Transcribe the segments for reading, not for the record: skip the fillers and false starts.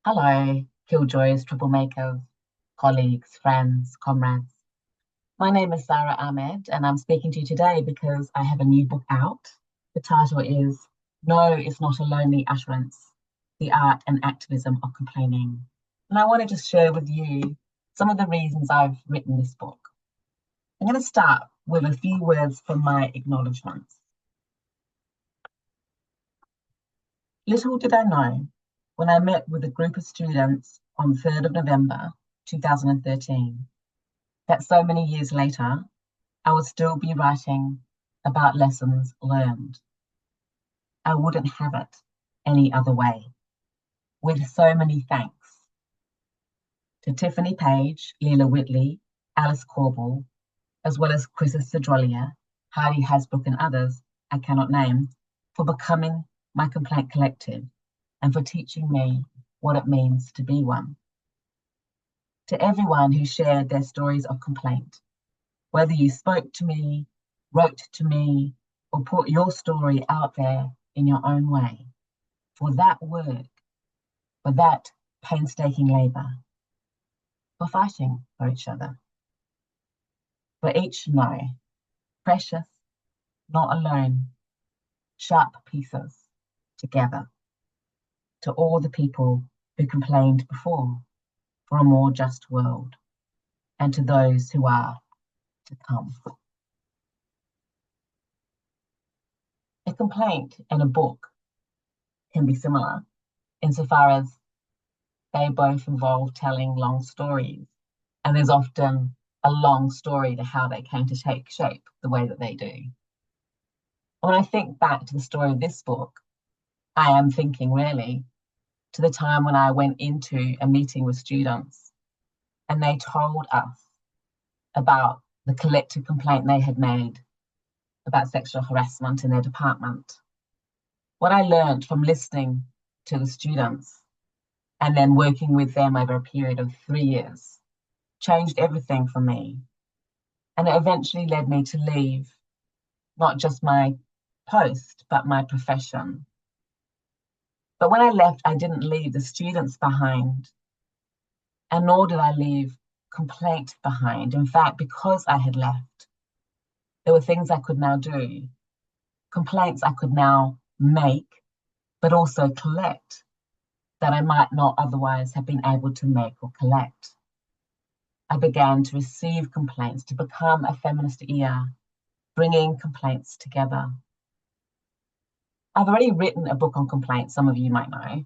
Hello, killjoys, troublemakers, colleagues, friends, comrades. My name is Sarah Ahmed, and I'm speaking to you today because I have a new book out. The title is No, It's Not a Lonely Utterance, The Art and Activism of Complaining. And I want to just share with you some of the reasons I've written this book. I'm going to start with a few words from my acknowledgements. Little did I know when I met with a group of students on 3rd of November 2013 that so many years later, I would still be writing about lessons learned. I wouldn't have it any other way. With so many thanks to Tiffany Page, Leila Whitley, Alice Corbell, as well as Chris Cedrolia, Heidi Hasbrook, and others I cannot name, for becoming my complaint collective and for teaching me what it means to be one. To everyone who shared their stories of complaint, whether you spoke to me, wrote to me, or put your story out there in your own way, for that work, for that painstaking labour, for fighting for each other, for each no, precious, not alone, sharp pieces together, to all the people who complained before for a more just world, and to those who are to come. A complaint and a book can be similar insofar as they both involve telling long stories, and there's often a long story to how they came to take shape the way that they do. When I think back to the story of this book, I am thinking really to the time when I went into a meeting with students and they told us about the collective complaint they had made about sexual harassment in their department. What I learned from listening to the students and then working with them over a period of 3 years changed everything for me. And it eventually led me to leave not just my post, but my profession. But when I left, I didn't leave the students behind, and nor did I leave complaint behind. In fact, because I had left, there were things I could now do, complaints I could now make, but also collect that I might not otherwise have been able to make or collect. I began to receive complaints, to become a feminist ear, bringing complaints together. I've already written a book on complaints, some of you might know,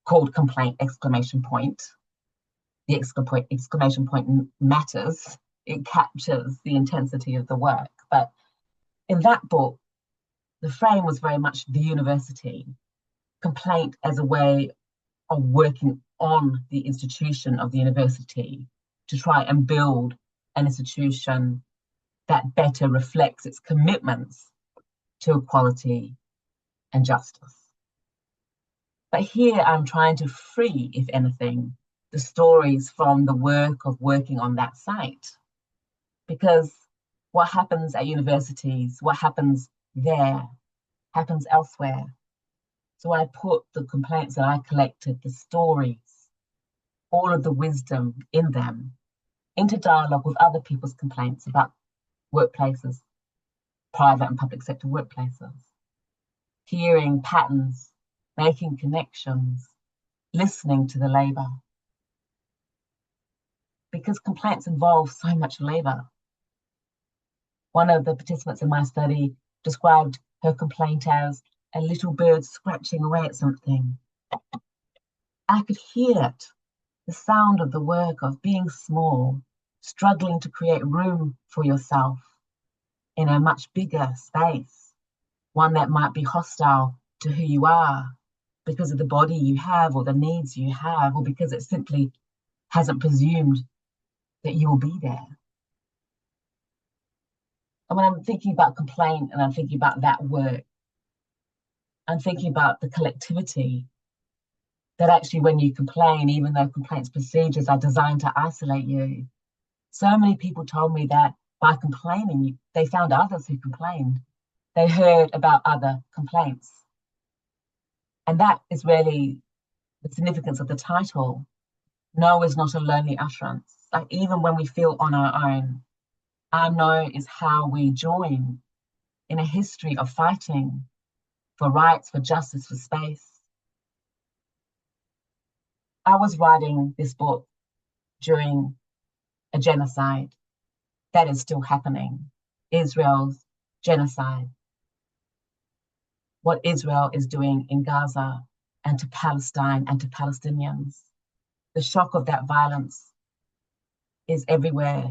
called Complaint exclamation point. The exclamation point matters. It captures the intensity of the work. But in that book, the frame was very much the university, complaint as a way of working on the institution of the university to try and build an institution that better reflects its commitments to equality and justice. But here I'm trying to free, if anything, the stories from the work of working on that site. Because what happens at universities, what happens there, happens elsewhere. So I put the complaints that I collected, the stories, all of the wisdom in them, into dialogue with other people's complaints about workplaces, private and public sector workplaces, hearing patterns, making connections, listening to the labour. Because complaints involve so much labour. One of the participants in my study described her complaint as a little bird scratching away at something. I could hear it, the sound of the work of being small, struggling to create room for yourself in a much bigger space, one that might be hostile to who you are because of the body you have or the needs you have, or because it simply hasn't presumed that you will be there. And when I'm thinking about complaint and I'm thinking about that work, I'm thinking about the collectivity that actually when you complain, even though complaints procedures are designed to isolate you, so many people told me that by complaining, they found others who complained. They heard about other complaints. And that is really the significance of the title. No is not a lonely utterance. Like even when we feel on our own, our no is how we join in a history of fighting for rights, for justice, for space. I was writing this book during a genocide that is still happening, Israel's genocide, what Israel is doing in Gaza and to Palestine and to Palestinians. The shock of that violence is everywhere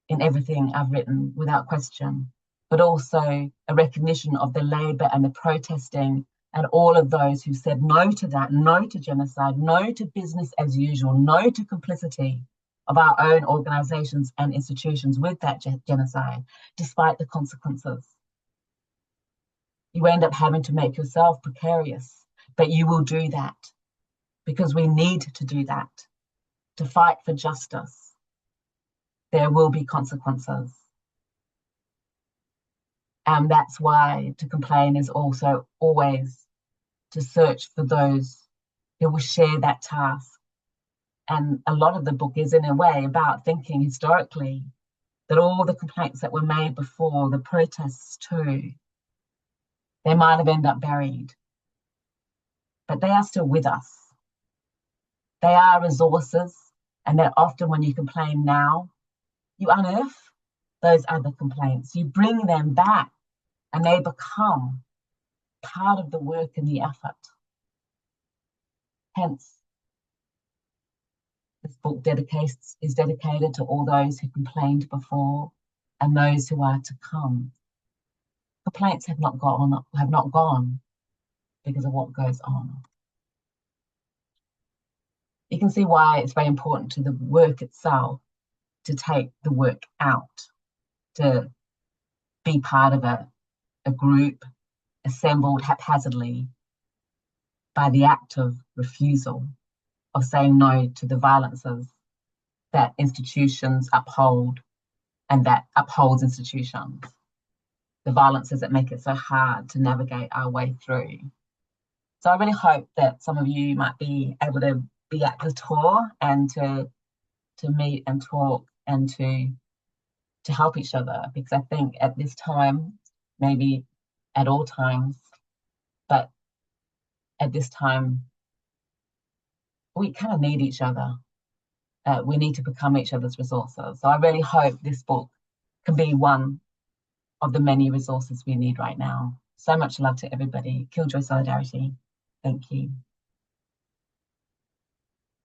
in everything I've written without question, but also a recognition of the labor and the protesting and all of those who said no to that, no to genocide, no to business as usual, no to complicity of our own organizations and institutions with that genocide, despite the consequences. You end up having to make yourself precarious, but you will do that because we need to do that to fight for justice. There will be consequences. And that's why to complain is also always to search for those who will share that task. And a lot of the book is in a way about thinking historically that all the complaints that were made before, the protests too, they might have ended up buried, but they are still with us. They are resources, and that often when you complain now, you unearth those other complaints. You bring them back and they become part of the work and the effort. Hence, this book is dedicated to all those who complained before and those who are to come. Complaints have not gone because of what goes on. You can see why it's very important to the work itself to take the work out, to be part of a group assembled haphazardly by the act of refusal, of saying no to the violences that institutions uphold and that upholds institutions, the violences that make it so hard to navigate our way through. So I really hope that some of you might be able to be at the tour and to meet and talk and to help each other, because I think at this time, maybe at all times, but at this time, we kind of need each other. We need to become each other's resources. So I really hope this book can be one of the many resources we need right now. So much love to everybody. Killjoy Solidarity. Thank you.